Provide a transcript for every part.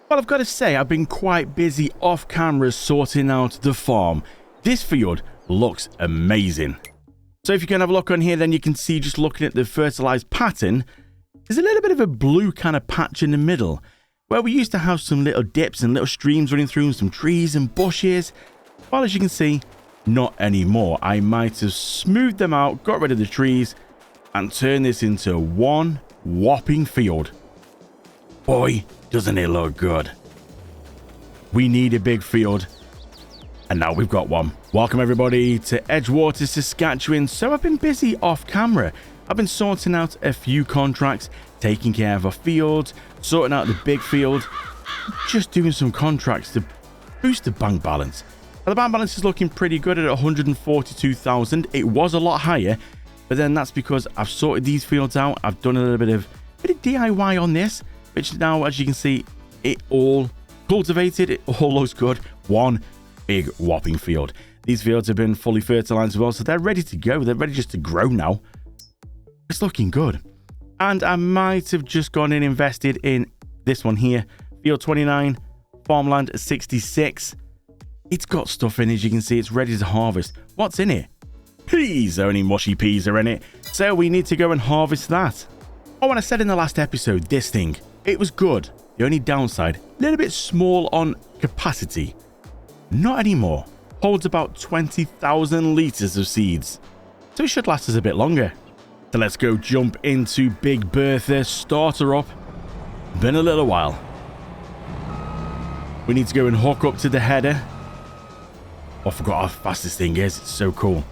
Well, I've got to say, I've been quite busy off camera sorting out the farm. This field looks amazing. So if you can have a look on here, then you can see, just looking at the fertilized pattern, there's a little bit of a blue kind of patch in the middle, where we used to have some little dips and little streams running through, some trees and bushes. Well, as you can see, not anymore. I might have smoothed them out, got rid of the trees, and turned this into one whopping field. Boy, doesn't it look good. We need a big field, and now we've got one. Welcome everybody to Edgewater, Saskatchewan. So I've been busy off camera. I've been sorting out a few contracts, taking care of a field, sorting out the big field, just doing some contracts to boost the bank balance. Now, the bank balance is looking pretty good at 142,000. It was a lot higher, but then that's because I've sorted these fields out. I've done a little bit of DIY on this, which now, as you can see, it all cultivated. It all looks good. One big whopping field. These fields have been fully fertilized as well, so they're ready to go. They're ready just to grow now. It's looking good. And I might have just gone and invested in this one here, field 29, farmland 66. It's got stuff in it, as you can see. It's ready to harvest. What's in it? Peas. Only mushy peas are in it, so we need to go and harvest that. Oh, and I said in the last episode, this thing, it was good. The only downside, a little bit small on capacity. Not anymore. Holds about 20,000 litres of seeds, so it should last us a bit longer. So let's go jump into Big Bertha, start her up. Been a little while. We need to go and hook up to the header. Oh, I forgot how fast this thing is. It's so cool.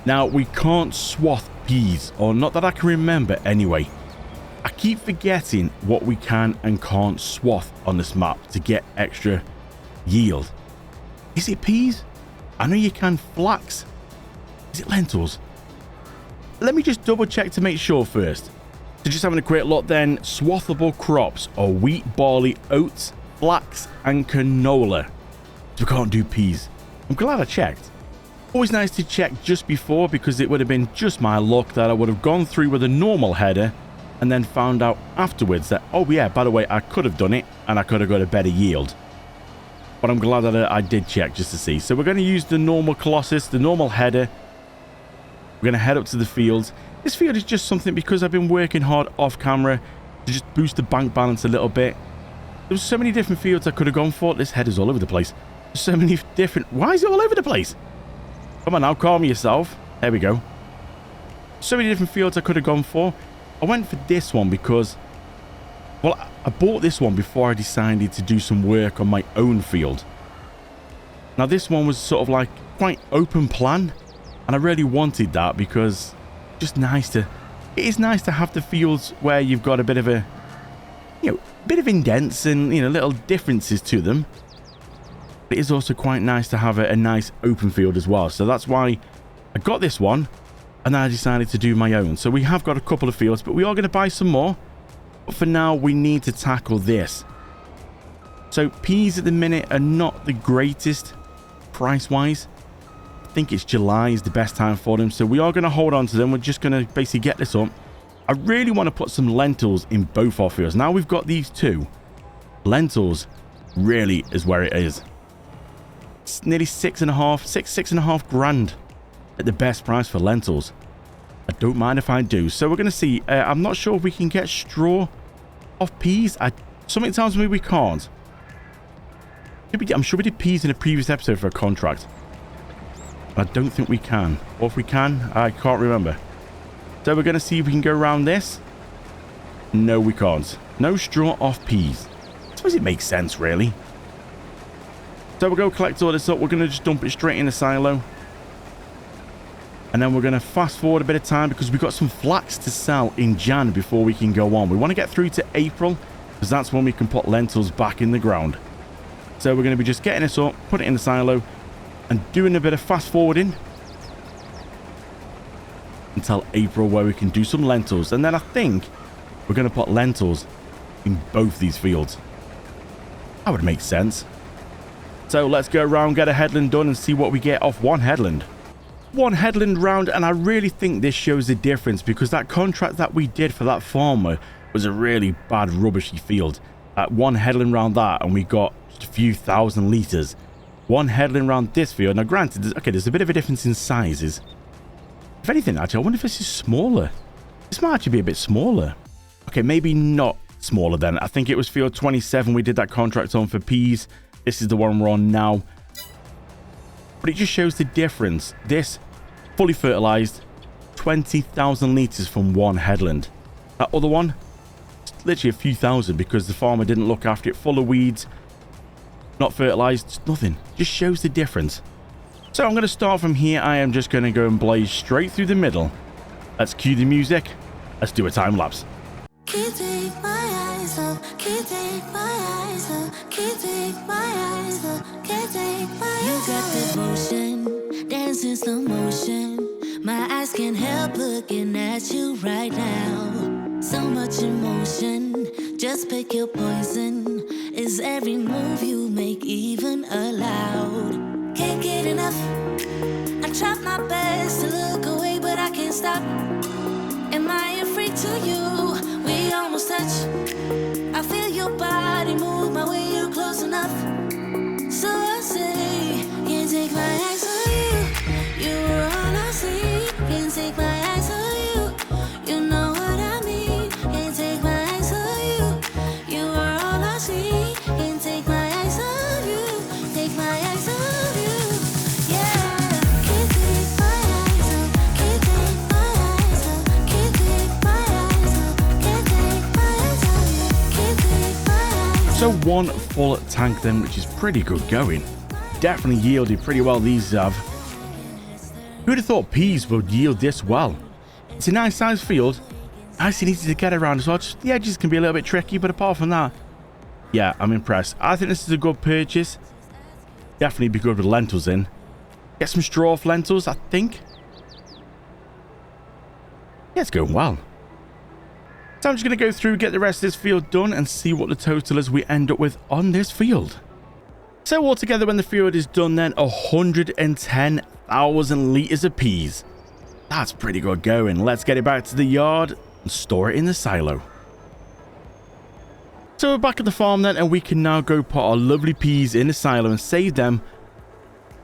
Now, we can't swath peas, or not that I can remember anyway. I keep forgetting what we can and can't swath on this map to get extra yield. Is it peas? I know you can flax. Is it lentils? Let me just double check to make sure first. So just having a quick look then, swathable crops are wheat, barley, oats, flax and canola. So we can't do peas. I'm glad I checked. Always nice to check just before, because it would have been just my luck that I would have gone through with a normal header and then found out afterwards that, oh yeah, by the way, I could have done it and I could have got a better yield. But I'm glad that I did check just to see. So we're going to use the normal Colossus, the normal header. We're going to head up to the field. This field is just something because I've been working hard off camera to just boost the bank balance a little bit. There's so many different fields I could have gone for. This header's all over the place. There's so many different... Why is it all over the place? Come on now, calm yourself. There we go. So many different fields I could have gone for. I went for this one because... Well, I bought this one before I decided to do some work on my own field. Now, this one was sort of like quite open plan. And I really wanted that because just nice to... It is nice to have the fields where you've got a bit of a... bit of indents and, little differences to them. But it is also quite nice to have a nice open field as well. So that's why I got this one. And then I decided to do my own. So we have got a couple of fields, but we are going to buy some more. But for now, we need to tackle this. So peas at the minute are not the greatest price-wise. I think it's July is the best time for them. So we are going to hold on to them. We're just going to basically get this up. I really want to put some lentils in both our fields. Now we've got these two. Lentils really is where it is. It's nearly six and a half grand at the best price for lentils. I don't mind if I do. So we're going to see. I'm not sure if we can get straw off peas. Something tells me we can't. I'm sure we did peas in a previous episode for a contract. I don't think we can. Or if we can, I can't remember. So we're going to see if we can go around this. No, we can't. No straw off peas. I suppose it makes sense, really. So we'll go collect all this up. We're going to just dump it straight in the silo. And then we're going to fast forward a bit of time because we've got some flax to sell in Jan before we can go on. We want to get through to April because that's when we can put lentils back in the ground. So we're going to be just getting this up, put it in the silo, and doing a bit of fast forwarding until April where we can do some lentils. And then I think we're going to put lentils in both these fields. That would make sense. So let's go around, get a headland done, and see what we get off one headland. One headland round, and I really think this shows the difference because that contract that we did for that farmer was a really bad rubbishy field. one headland round that, and we got just a few thousand litres. One headland round this field. Now, granted, there's a bit of a difference in sizes. If anything, actually, I wonder if this is smaller. This might actually be a bit smaller. Okay, maybe not smaller then. I think it was field 27 we did that contract on for peas. This is the one we're on now. But it just shows the difference. This, fully fertilized, 20,000 litres from one headland. That other one, it's literally a few thousand because the farmer didn't look after it, full of weeds, not fertilized, just nothing. Just shows the difference. So I'm going to start from here. I am just going to go and blaze straight through the middle. Let's cue the music. Let's do a time lapse. Can't take my eyes off, can't take my eyes off, can't take my eyes off, can't take my eyes off. You got that motion, dancing slow motion. My eyes can't help looking at you right now. So much emotion, just pick your poison. Is every move you make even allowed? Can't get enough. I try my best to look away, but I can't stop. Am I a freak to you? We almost touch. I feel your body move my way, you're close enough. So I say, can't take my eyes on you. You were all I see. Can't take my eyes on you. You know what I mean. Can't take my eyes on you. You were all I see. Can't take my eyes on you. Take my eyes on you. Yeah. Can't take my eyes off. Can't take my eyes off. Can't take my eyes off. Can't take my eyes on you. Can't take my eyes off. So one full tank then, which is pretty good going. Definitely yielded pretty well, these have. Who'd have thought peas would yield this well? It's a nice sized field. Nice and easy to get around as well. Just the edges can be a little bit tricky, but apart from that, yeah, I'm impressed. I think this is a good purchase. Definitely be good with lentils in. Get some straw off lentils, I think. Yeah, it's going well. So I'm just going to go through, get the rest of this field done, and see what the total is we end up with on this field. So altogether, when the field is done then, 110,000 litres of peas. That's pretty good going. Let's get it back to the yard and store it in the silo. So we're back at the farm then, and we can now go put our lovely peas in the silo and save them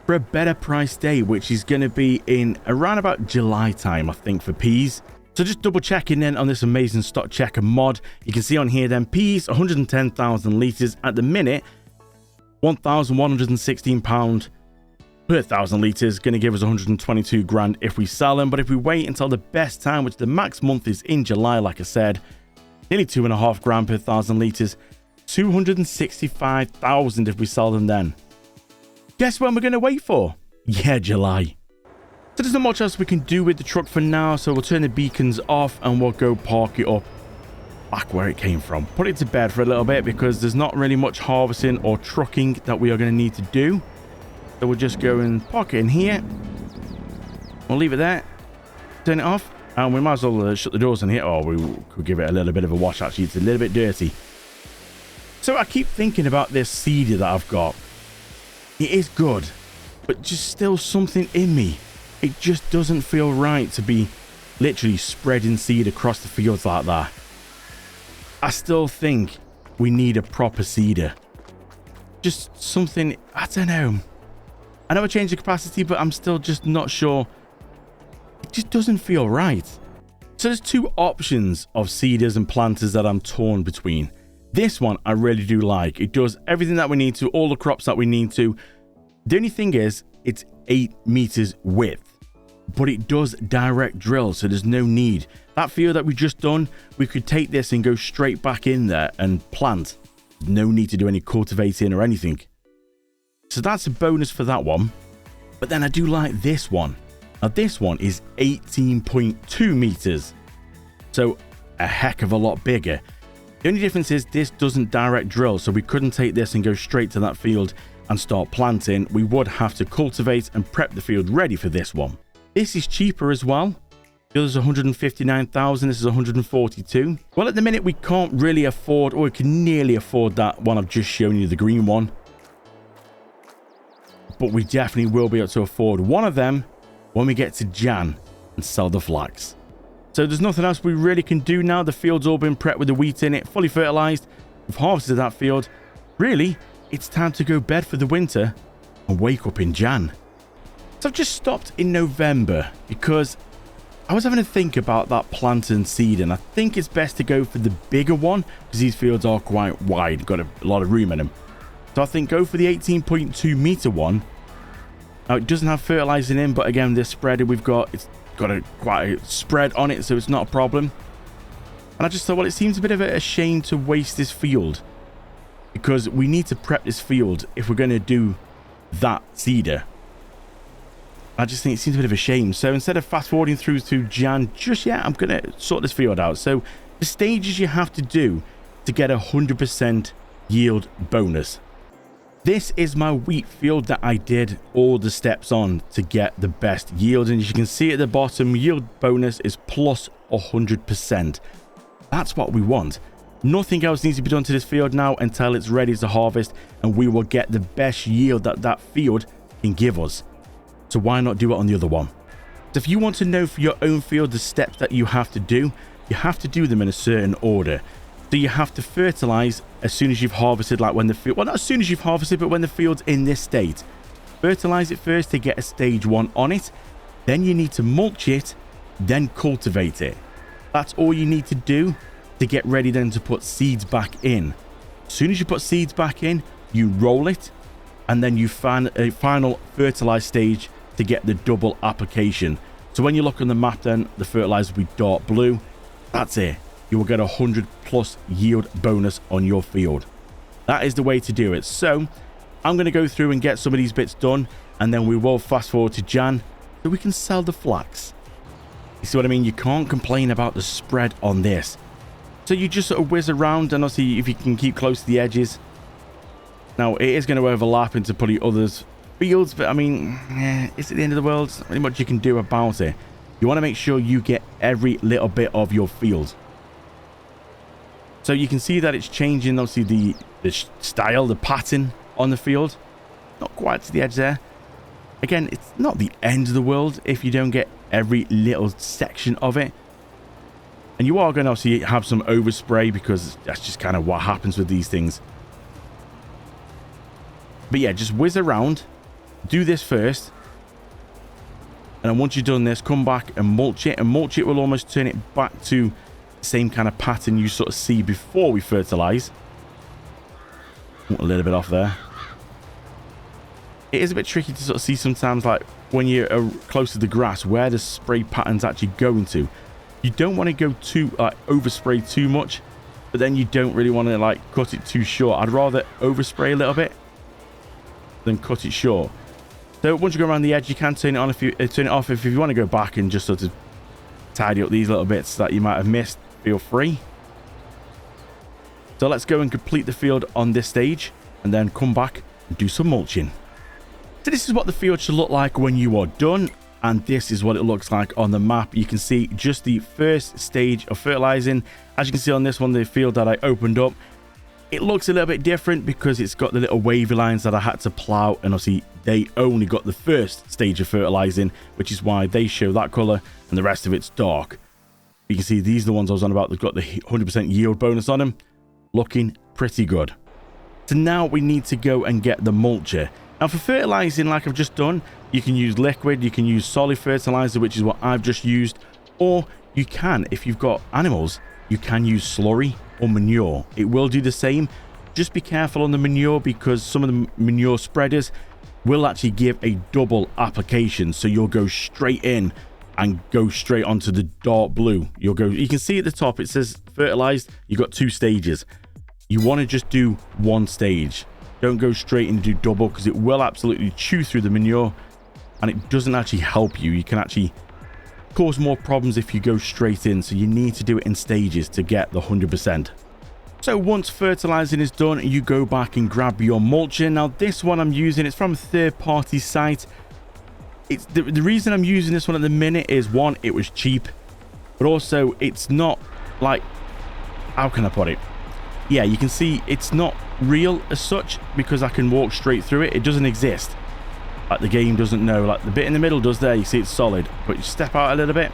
for a better price day, which is going to be in around about July time, I think, for peas. So just double checking then on this amazing stock checker mod. You can see on here then, peas, 110,000 litres at the minute. £1,116 per 1,000 litres, going to give us 122 grand if we sell them. But if we wait until the best time, which the max month is in July, like I said, nearly 2.5 grand per 1,000 litres, 265,000 if we sell them then. Guess when we're going to wait for? Yeah, July. So there's not much else we can do with the truck for now, so we'll turn the beacons off and we'll go park it up back where it came from. Put it to bed for a little bit because there's not really much harvesting or trucking that we are going to need to do. So we'll just go and park it in here. We'll leave it there. Turn it off. And we might as well shut the doors in here. Oh, we could give it a little bit of a wash actually. It's a little bit dirty. So I keep thinking about this seeder that I've got. It is good, but just still something in me. It just doesn't feel right to be literally spreading seed across the fields like that. I still think we need a proper seeder. Just something, I don't know. I know I changed the capacity, but I'm still just not sure. It just doesn't feel right. So there's two options of seeders and planters that I'm torn between. This one I really do like. It does everything that we need to, all the crops that we need to. The only thing is, it's 8 meters width. But it does direct drill, so there's no need. That field that we just done, we could take this and go straight back in there and plant. No need to do any cultivating or anything. So that's a bonus for that one. But then I do like this one. Now this one is 18.2 meters. So a heck of a lot bigger. The only difference is this doesn't direct drill, so we couldn't take this and go straight to that field and start planting. We would have to cultivate and prep the field ready for this one. This is cheaper as well. The other's 159,000. This is 142. Well, at the minute we can't really afford, or we can nearly afford that one I've just shown you, the green one. But we definitely will be able to afford one of them when we get to Jan and sell the flax. So there's nothing else we really can do now. The field's all been prepped with the wheat in it, fully fertilized. We've harvested that field. Really, it's time to go bed for the winter and wake up in Jan. So I've just stopped in November because I was having to think about that plant and seed, and I think it's best to go for the bigger one because these fields are quite wide, got a lot of room in them. So I think go for the 18.2 meter one. Now it doesn't have fertilizing in, but again, this spreader we've got, it's got quite a spread on it, so it's not a problem. And I just thought, well, it seems a bit of a shame to waste this field because we need to prep this field if we're going to do that seeder. I just think it seems a bit of a shame. So instead of fast forwarding through to Jan just yet, I'm going to sort this field out. So the stages you have to do to get 100% yield bonus. This is my wheat field that I did all the steps on to get the best yield. And as you can see at the bottom, yield bonus is plus 100%. That's what we want. Nothing else needs to be done to this field now until it's ready to harvest, and we will get the best yield that that field can give us. So why not do it on the other one? So if you want to know for your own field the steps that you have to do them in a certain order. So you have to fertilize as soon as you've harvested, like when the field, well, not as soon as you've harvested, but when the field's in this state. Fertilize it first to get a stage 1 on it. Then you need to mulch it, then cultivate it. That's all you need to do to get ready then to put seeds back in. As soon as you put seeds back in, you roll it, and then you find a final fertilized stage to get the double application. So when you look on the map, then the fertilizer will be dark blue. That's it. You will get 100+ yield bonus on your field. That is the way to do it. So I'm going to go through and get some of these bits done, and then we will fast forward to Jan so we can sell the flax. You see what I mean? You can't complain about the spread on this. So you just sort of whiz around, and obviously if you can keep close to the edges. Now it is going to overlap into probably others' fields, but I mean, it's at the end of the world. There's not really much you can do about it. You want to make sure you get every little bit of your field. So you can see that it's changing, obviously, the style, the pattern on the field. Not quite to the edge there. Again, it's not the end of the world if you don't get every little section of it. And you are going to obviously have some overspray because that's just kind of what happens with these things. But yeah, just whiz around. Do this first. And then once you've done this, come back and mulch it. And mulch it will almost turn it back to same kind of pattern you sort of see before we fertilize. A little bit off there. It is a bit tricky to sort of see sometimes, like when you're close to the grass, where the spray pattern's actually going to. You don't want to go too overspray too much, but then you don't really want to like cut it too short. I'd rather overspray a little bit than cut it short. So once you go around the edge, you can turn it on if you turn it off if you want to go back and just sort of tidy up these little bits that you might have missed. Feel free. So let's go and complete the field on this stage and then come back and do some mulching. So this is what the field should look like when you are done, and this is what it looks like on the map. You can see just the first stage of fertilizing. As you can see on this one, the field that I opened up, it looks a little bit different because it's got the little wavy lines that I had to plow, and obviously they only got the first stage of fertilizing, which is why they show that color and the rest of it's dark. You can see these are the ones I was on about. They've got the 100% yield bonus on them. Looking pretty good. So now we need to go and get the mulcher. Now for fertilizing, like I've just done, you can use liquid, you can use solid fertilizer, which is what I've just used, or you can, if you've got animals, you can use slurry or manure. It will do the same. Just be careful on the manure because some of the manure spreaders will actually give a double application. So you'll go straight in and go straight onto the dark blue. You can see at the top, it says fertilized. You've got 2 stages. You want to just do 1 stage. Don't go straight and do double because it will absolutely chew through the manure and it doesn't actually help you. You can actually cause more problems if you go straight in. So you need to do it in stages to get the 100%. So once fertilizing is done, you go back and grab your mulching. Now this one I'm using, it's from a third-party site. It's the reason I'm using this one at the minute is, one, it was cheap, but also it's not like, how can I put it? Yeah, you can see it's not real as such because I can walk straight through it. It doesn't exist. Like the game doesn't know. Like the bit in the middle does there. You see it's solid, but you step out a little bit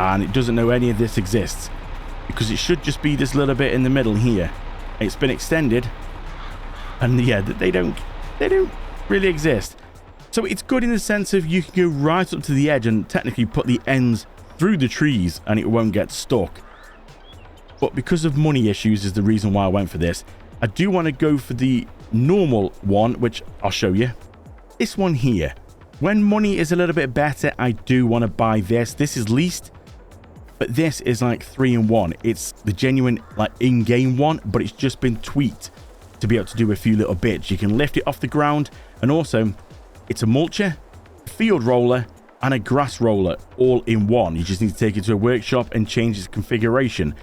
and it doesn't know any of this exists because it should just be this little bit in the middle here. It's been extended. And yeah, they don't really exist. So it's good in the sense of you can go right up to the edge and technically put the ends through the trees and it won't get stuck. But because of money issues is the reason why I went for this. I do want to go for the normal one, which I'll show you. This one here. When money is a little bit better, I do want to buy this. This is leased, but this is like 3-in-1. It's the genuine like in-game one, but it's just been tweaked to be able to do a few little bits. You can lift it off the ground, and also it's a mulcher, field roller, and a grass roller all in one. You just need to take it to a workshop and change its configuration.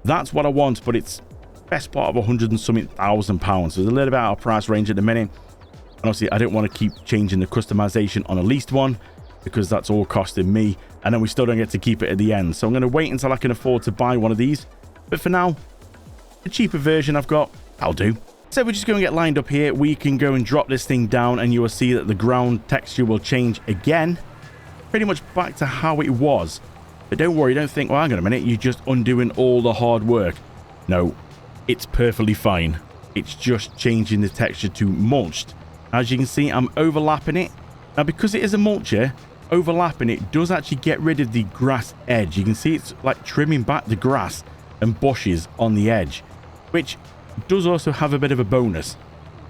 That's what I want, but it's best part of 100 and something thousand pounds. So it's a little bit out of price range at the minute. And obviously, I don't want to keep changing the customization on a leased one because that's all costing me. And then we still don't get to keep it at the end. So I'm going to wait until I can afford to buy one of these. But for now, the cheaper version I've got, I'll do. So we're just going to get lined up here. We can go and drop this thing down and you will see that the ground texture will change again. Pretty much back to how it was. But don't worry, don't think, well, hang on a minute, you're just undoing all the hard work. No, it's perfectly fine. It's just changing the texture to mulched. As you can see, I'm overlapping it. Now, because it is a mulcher, overlapping it does actually get rid of the grass edge. You can see it's like trimming back the grass and bushes on the edge, which does also have a bit of a bonus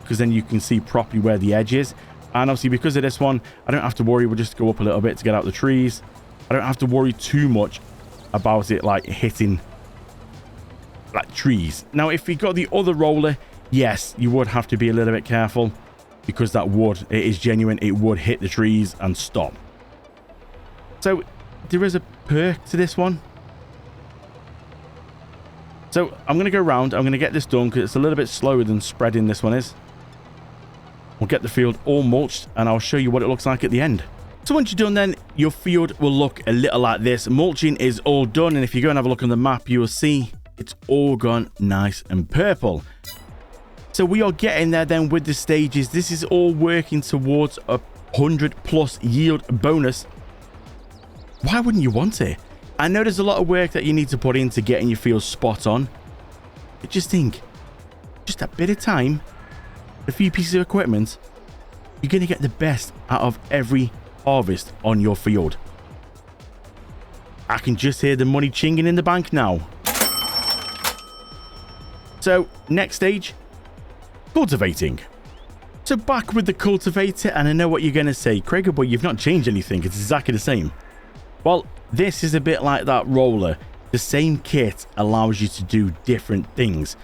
because then you can see properly where the edge is. And obviously, because of this one, I don't have to worry. We'll just go up a little bit to get out the trees. I don't have to worry too much about it like hitting like trees. Now, if you got the other roller, yes, you would have to be a little bit careful because that would, it is genuine, it would hit the trees and stop. So there is a perk to this one. So I'm going to go around, I'm going to get this done because it's a little bit slower than spreading this one is. We'll get the field all mulched and I'll show you what it looks like at the end. So once you're done then, your field will look a little like this. Mulching is all done, and if you go and have a look on the map, you will see it's all gone nice and purple. So we are getting there then with the stages. This is all working towards a 100+ yield bonus. Why wouldn't you want it? I know there's a lot of work that you need to put into getting your field spot on. But just think, just a bit of time, a few pieces of equipment, you're going to get the best out of every harvest on your field. I can just hear the money chinging in the bank now. So next stage, cultivating. So back with the cultivator, and I know what you're going to say, Craig, boy, you've not changed anything. It's exactly the same. Well, this is a bit like that roller. The same kit allows you to do different things.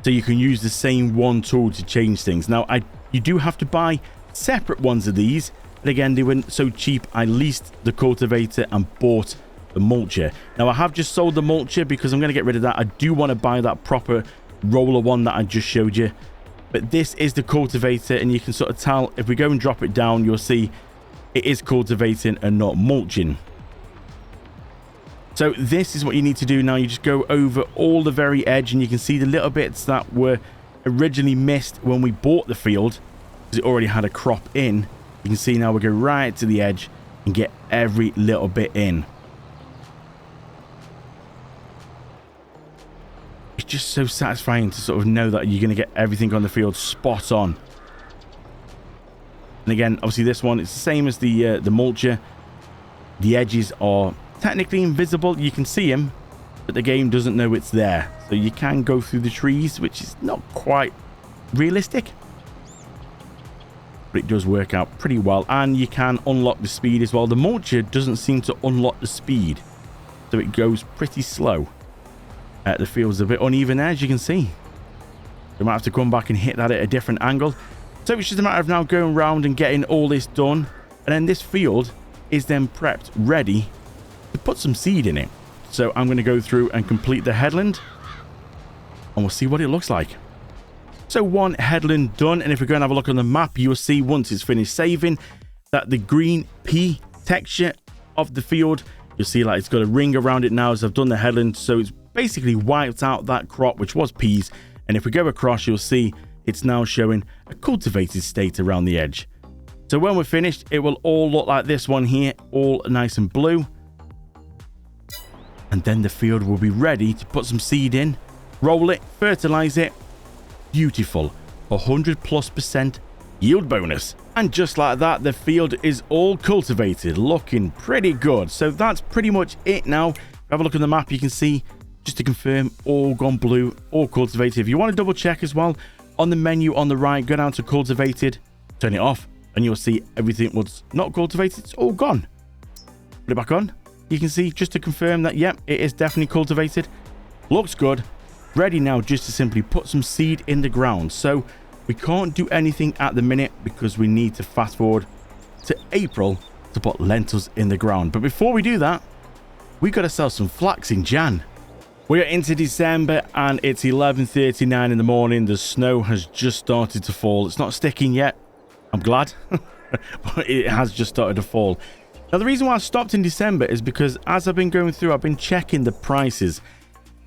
So you can use the same one tool to change things. Now, you do have to buy separate ones of these. And again, they weren't so cheap. I leased the cultivator and bought the mulcher. Now, I have just sold the mulcher because I'm going to get rid of that. I do want to buy that proper roller one that I just showed you. But this is the cultivator, and you can sort of tell if we go and drop it down, you'll see it is cultivating and not mulching. So this is what you need to do now. You just go over all the very edge, and you can see the little bits that were originally missed when we bought the field because it already had a crop in. You can see now we go right to the edge and get every little bit in. It's just so satisfying to sort of know that you're going to get everything on the field spot on. And again, obviously this one, it's the same as the mulcher. The edges are technically invisible. You can see them, but the game doesn't know it's there. So you can go through the trees, which is not quite realistic. But it does work out pretty well. And you can unlock the speed as well. The mulcher doesn't seem to unlock the speed, so it goes pretty slow. The field's a bit uneven there, as you can see. We might have to come back and hit that at a different angle. So it's just a matter of now going around and getting all this done. And then this field is then prepped, ready to put some seed in it. So I'm going to go through and complete the headland, and we'll see what it looks like. So one headland done, and if we go and have a look on the map, you will see once it's finished saving that the green pea texture of the field, you'll see like it's got a ring around it now as I've done the headland. So it's basically wiped out that crop, which was peas. And if we go across, you'll see it's now showing a cultivated state around the edge. So when we're finished, it will all look like this one here, all nice and blue. And then the field will be ready to put some seed in, roll it, fertilize it, beautiful 100+% yield bonus. And just like that, the field is all cultivated, looking pretty good. So that's pretty much it now. Have a look at the map, you can see, just to confirm, all gone blue, all cultivated. If you want to double check as well, on the menu on the right, go down to cultivated, turn it off, and you'll see everything was not cultivated, it's all gone. Put it back on, you can see, just to confirm that, yep, it is definitely cultivated. Looks good. Ready now just to simply put some seed in the ground. So we can't do anything at the minute because we need to fast forward to April to put lentils in the ground. But before we do that, we got to sell some flax in Jan. We are into December and it's 11:39 in the morning. The snow has just started to fall. It's not sticking yet. I'm glad, but it has just started to fall. Now, the reason why I stopped in December is because as I've been going through, I've been checking the prices,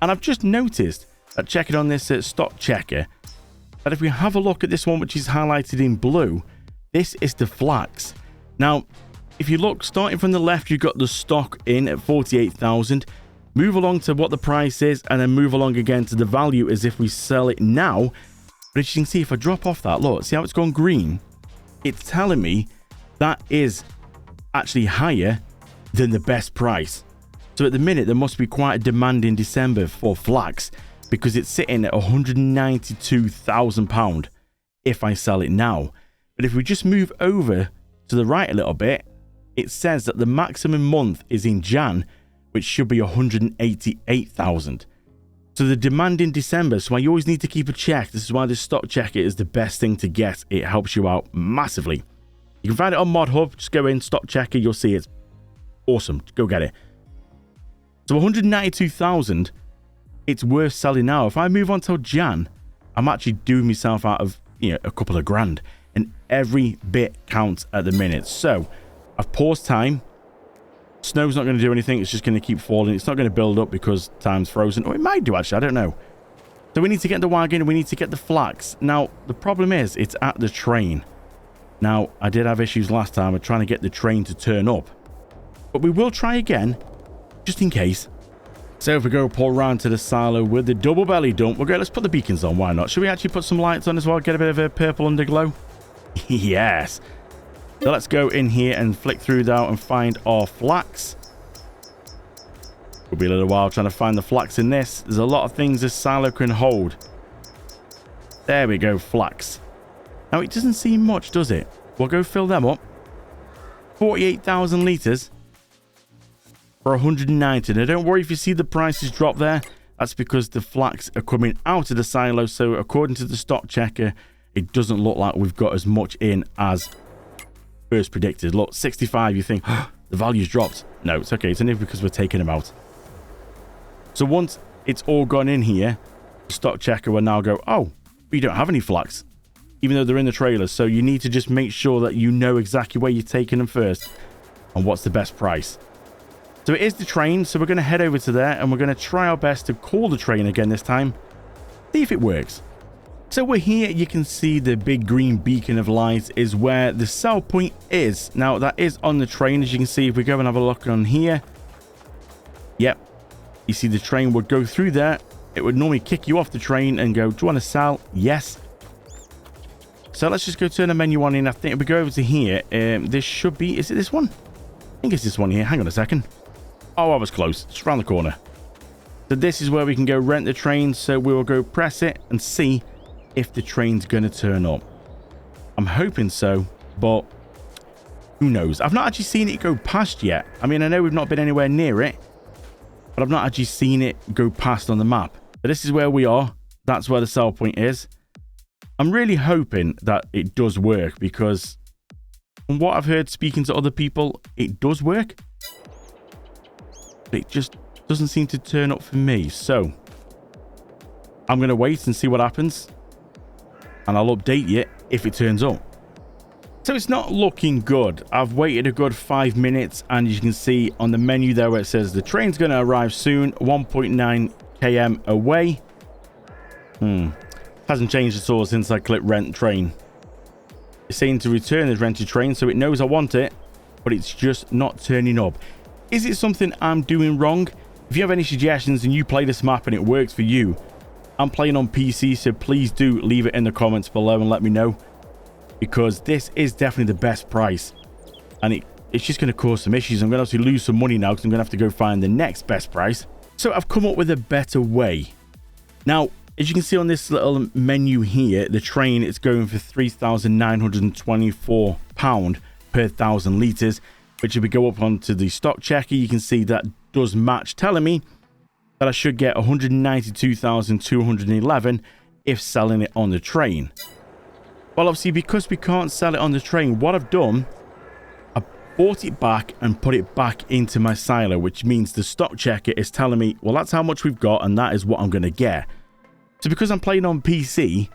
and I've just noticed that checking on this stock checker, that if we have a look at this one, which is highlighted in blue, this is the flax. Now, if you look, starting from the left, you've got the stock in at 48,000. Move along to what the price is, and then move along again to the value as if we sell it now. But as you can see, if I drop off that, look, see how it's gone green? It's telling me that is actually higher than the best price. So at the minute, there must be quite a demand in December for flax, because it's sitting at £192,000 if I sell it now. But if we just move over to the right a little bit, it says that the maximum month is in Jan, which should be 188,000. So the demand in December, so I always need to keep a check. This is why this stock checker is the best thing to get. It helps you out massively. You can find it on Mod Hub. Just go in, stock checker, you'll see it's awesome. Go get it. So 192,000, it's worth selling now. If I move on till Jan, I'm actually doing myself out of, a couple of grand, and every bit counts at the minute. So I've paused time. Snow's not going to do anything. It's just going to keep falling. It's not going to build up because time's frozen. Or it might do, actually. I don't know. So we need to get the wagon. We need to get the flax. Now, the problem is it's at the train. Now, I did have issues last time with trying to get the train to turn up. But we will try again, just in case. So if we go pull around to the silo with the double belly dump, we'll go, let's put the beacons on. Why not? Should we actually put some lights on as well? Get a bit of a purple underglow? Yes. So let's go in here and flick through that and find our flax. It'll be a little while trying to find the flax in this. There's a lot of things this silo can hold. There we go, flax. Now, it doesn't seem much, does it? We'll go fill them up. 48,000 litres for 190. Now, don't worry if you see the prices drop there. That's because the flax are coming out of the silo. So according to the stock checker, it doesn't look like we've got as much in as first predicted. Look, 65, you think, oh, the value's dropped. No, it's okay. It's only because we're taking them out. So once it's all gone in here, the stock checker will now go, oh, we don't have any flax, even though they're in the trailers. So you need to just make sure that you know exactly where you're taking them first and what's the best price. So it is the train. So we're going to head over to there and we're going to try our best to call the train again this time. See if it works. So we're here, you can see the big green beacon of light is where the sell point is. Now, that is on the train, as you can see. If we go and have a look on here. Yep. You see the train would go through there. It would normally kick you off the train and go, do you want to sell? Yes. So let's just go turn the menu on in. I think if we go over to here, this should be, is it this one? I think it's this one here. Hang on a second. Oh, I was close. Just around the corner. So this is where we can go rent the train. So we will go press it and see if the train's going to turn up. I'm hoping so, but who knows? I've not actually seen it go past yet. I mean, I know we've not been anywhere near it, but I've not actually seen it go past on the map. But this is where we are. That's where the sell point is. I'm really hoping that it does work, because from what I've heard speaking to other people, it does work. But it just doesn't seem to turn up for me. So I'm going to wait and see what happens. And I'll update you if it turns up. So it's not looking good. I've waited a good 5 minutes, and you can see on the menu there where it says the train's going to arrive soon, 1.9 km away. Hasn't changed at all since I clicked rent train. It's saying to return this rented train, so it knows I want it, but it's just not turning up. Is it something I'm doing wrong? If you have any suggestions and you play this map and it works for you, I'm playing on PC, so please do leave it in the comments below and let me know, because this is definitely the best price, and it's just going to cause some issues. I'm going to have to lose some money now because I'm going to have to go find the next best price. So I've come up with a better way. Now, as you can see on this little menu here, the train is going for £3,924 per 1,000 litres, which if we go up onto the stock checker, you can see that does match, telling me that I should get 192,211 if selling it on the train. Well, obviously, because we can't sell it on the train, what I've done, I bought it back and put it back into my silo, which means the stock checker is telling me, well, that's how much we've got, and that is what I'm going to get. So because I'm playing on PC,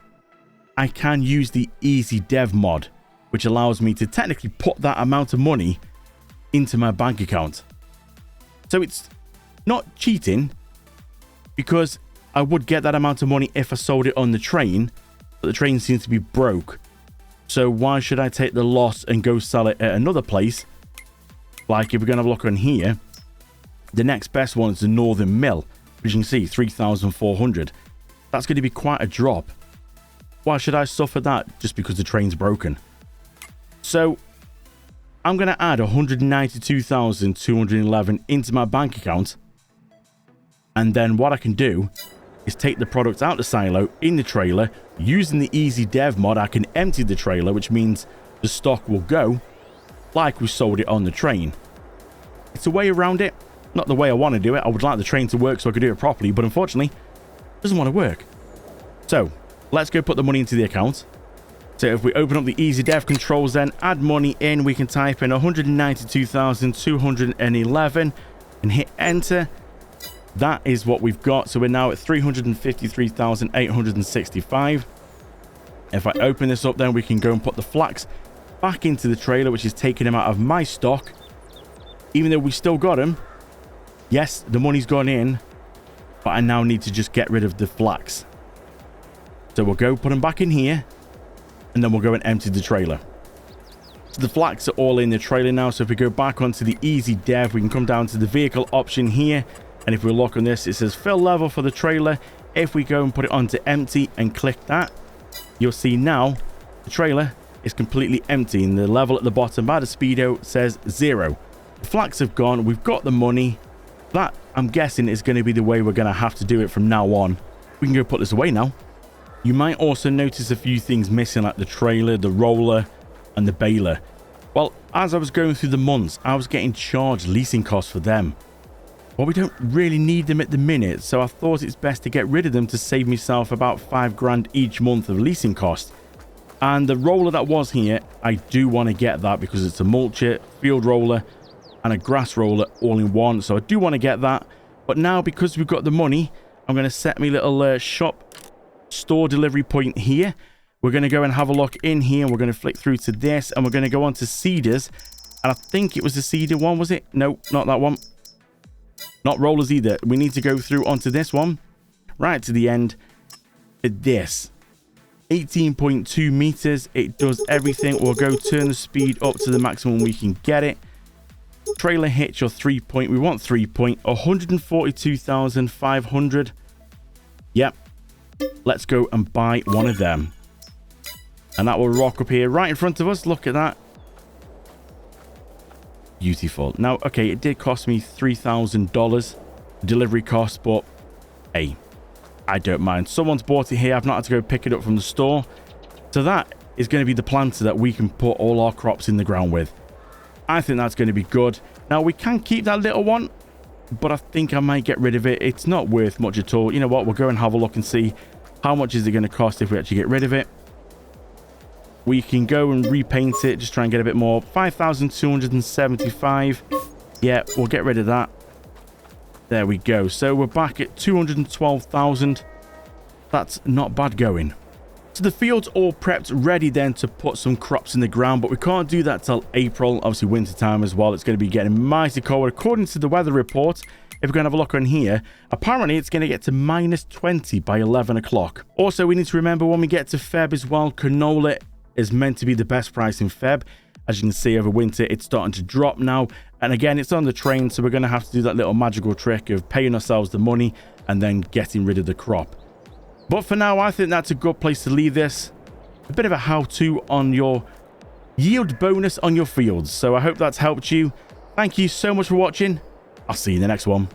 I can use the Easy Dev mod, which allows me to technically put that amount of money into my bank account. So it's not cheating, because I would get that amount of money if I sold it on the train, but the train seems to be broke. So why should I take the loss and go sell it at another place? Like if we're going to have a look on here, the next best one is the Northern Mill, which you can see 3,400. That's going to be quite a drop. Why should I suffer that just because the train's broken? So I'm going to add 192,211 into my bank account, and then what I can do is take the product out the silo in the trailer. Using the Easy Dev mod, I can empty the trailer, which means the stock will go like we sold it on the train. It's a way around it. Not the way I want to do it. I would like the train to work so I could do it properly, but unfortunately, it doesn't want to work. So let's go put the money into the account. So if we open up the Easy Dev controls, then add money in, we can type in 192,211 and hit enter. That is what we've got. So we're now at 353,865. If I open this up, then we can go and put the flax back into the trailer, which is taking them out of my stock. Even though we still got them, yes, the money's gone in, but I now need to just get rid of the flax. So we'll go put them back in here, and then we'll go and empty the trailer. So the flax are all in the trailer now. So if we go back onto the Easy Dev, we can come down to the vehicle option here. And if we look on this, it says fill level for the trailer. If we go and put it onto empty and click that, you'll see now the trailer is completely empty. And the level at the bottom by the speedo says 0. The flax have gone. We've got the money. That, I'm guessing, is going to be the way we're going to have to do it from now on. We can go put this away now. You might also notice a few things missing, like the trailer, the roller, and the baler. Well, as I was going through the months, I was getting charged leasing costs for them. Well, we don't really need them at the minute, so I thought it's best to get rid of them to save myself about $5,000 each month of leasing costs. And the roller that was here, I do want to get that because it's a mulcher, field roller, and a grass roller all in one. So I do want to get that. But now, because we've got the money, I'm going to set my little shop store delivery point here. We're going to go and have a look in here, and we're going to flick through to this, and we're going to go on to Cedars. And I think it was the Cedar one, was it? No, not that one. Not rollers either. We need to go through onto this one, right to the end. This 18.2 meters. It does everything. We'll go turn the speed up to the maximum we can get it. Trailer hitch or 3-point. We want 3-point. 142,500. Yep. Let's go and buy one of them. And that will rock up here right in front of us. Look at that. Beautiful. Now, okay, it did cost me $3,000 delivery cost, but hey, I don't mind. Someone's bought it here. I've not had to go pick it up from the store. So that is going to be the planter that we can put all our crops in the ground with. I think that's going to be good. Now, we can keep that little one, but I think I might get rid of it. It's not worth much at all. You know what? We'll go and have a look and see how much is it going to cost if we actually get rid of it. We can go and repaint it, just try and get a bit more. 5,275. Yeah, we'll get rid of that. There we go. So we're back at 212,000. That's not bad going. So the field's all prepped, ready then to put some crops in the ground, but we can't do that till April, obviously winter time as well. It's going to be getting mighty cold. According to the weather report, if we're going to have a look on here, apparently it's going to get to -20 by 11 o'clock. Also, we need to remember when we get to Feb as well, canola is meant to be the best price in Feb. As you can see, over winter, it's starting to drop now. And again, it's on the train, so we're going to have to do that little magical trick of paying ourselves the money and then getting rid of the crop. But for now, I think that's a good place to leave this. A bit of a how-to on your yield bonus on your fields. So I hope that's helped you. Thank you so much for watching. I'll see you in the next one.